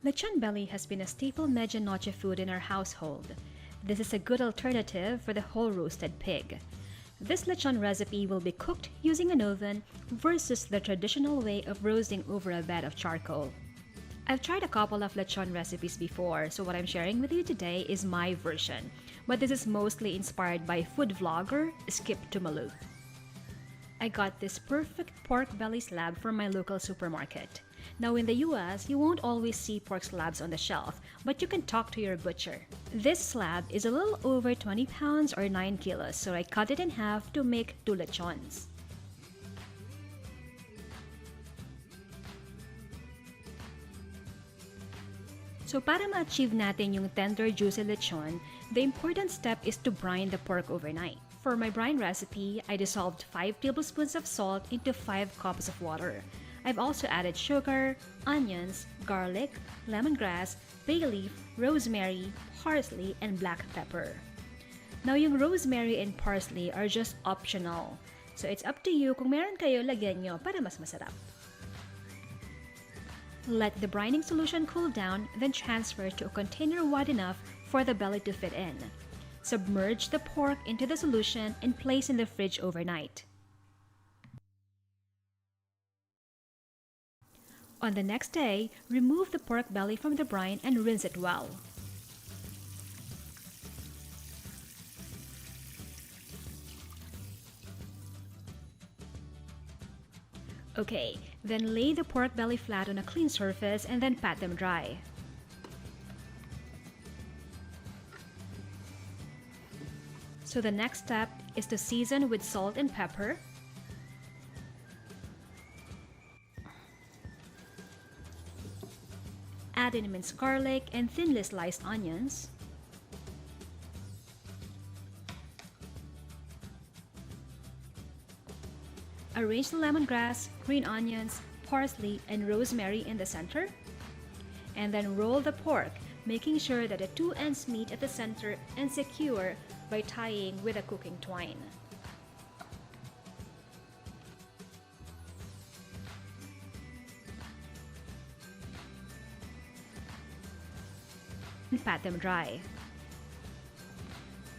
Lechon Belly has been a staple medianoche food in our household. This is a good alternative for the whole roasted pig. This lechon recipe will be cooked using an oven versus the traditional way of roasting over a bed of charcoal. I've tried a couple of lechon recipes before, so what I'm sharing with you today is my version, but this is mostly inspired by food vlogger Skip Tumalu. I got this perfect pork belly slab from my local supermarket. Now in the US, you won't always see pork slabs on the shelf, but you can talk to your butcher. This slab is a little over 20 pounds or 9 kilos, so I cut it in half to make 2 lechons. So para ma-achieve natin yung tender, juicy lechon, the important step is to brine the pork overnight. For my brine recipe, I dissolved 5 tablespoons of salt into 5 cups of water. I've also added sugar, onions, garlic, lemongrass, bay leaf, rosemary, parsley, and black pepper. Now yung rosemary and parsley are just optional. So it's up to you kung meron kayo, lagyan nyo para mas masarap. Let the brining solution cool down, then transfer to a container wide enough for the belly to fit in. Submerge the pork into the solution and place in the fridge overnight. On the next day, remove the pork belly from the brine and rinse it well. Okay, then lay the pork belly flat on a clean surface and then pat them dry. So the next step is to season with salt and pepper, add in minced garlic and thinly sliced onions, arrange the lemongrass, green onions, parsley, and rosemary in the center, and then roll the pork, making sure that the two ends meet at the center and secure by tying with a cooking twine. And pat them dry.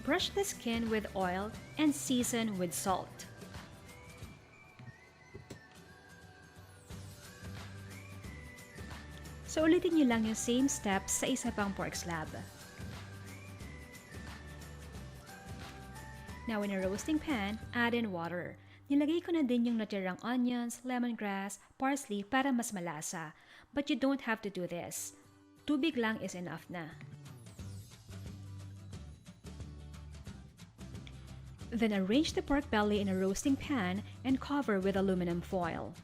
Brush the skin with oil and season with salt. So ulitin nyo lang yung same steps sa isa pang pork slab. Now in a roasting pan, add in water. Nilagay ko na din yung natirang onions, lemongrass, parsley para mas malasa. But you don't have to do this. Tubig lang is enough na. Then arrange the pork belly in a roasting pan and cover with aluminum foil.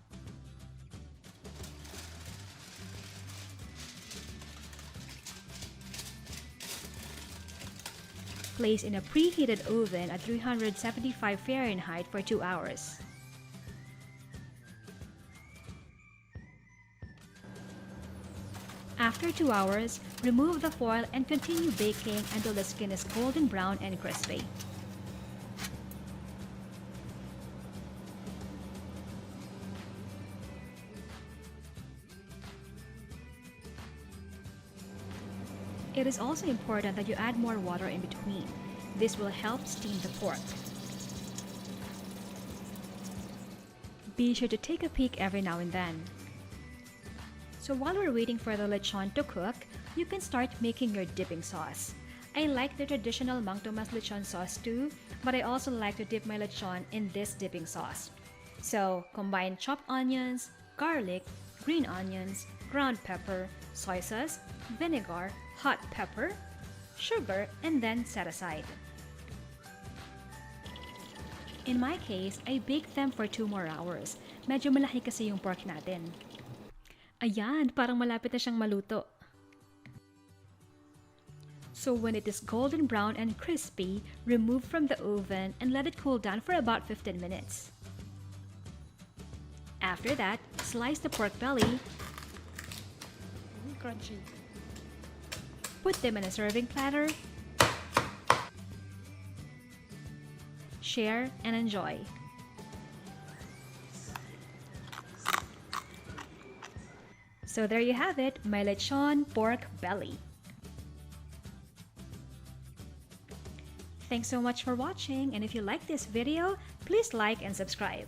Place in a preheated oven at 375 Fahrenheit for 2 hours. After 2 hours, remove the foil and continue baking until the skin is golden brown and crispy. It is also important that you add more water in between. This will help steam the pork. Be sure to take a peek every now and then. So while we're waiting for the lechon to cook, you can start making your dipping sauce. I like the traditional Mang Tomas lechon sauce too, but I also like to dip my lechon in this dipping sauce. So combine chopped onions, garlic, green onions, ground pepper, soy sauce, vinegar, hot pepper, sugar, and then set aside. In my case, I baked them for 2 more hours. Medyo malaki kasi yung pork natin. Ayan, parang malapit na siyang maluto. So when it is golden brown and crispy, remove from the oven and let it cool down for about 15 minutes. After that, slice the pork belly, Crunchy. put them in a serving platter, share, and enjoy. So there you have it, my lechon pork belly. Thanks so much for watching, and if you like this video, please like and subscribe.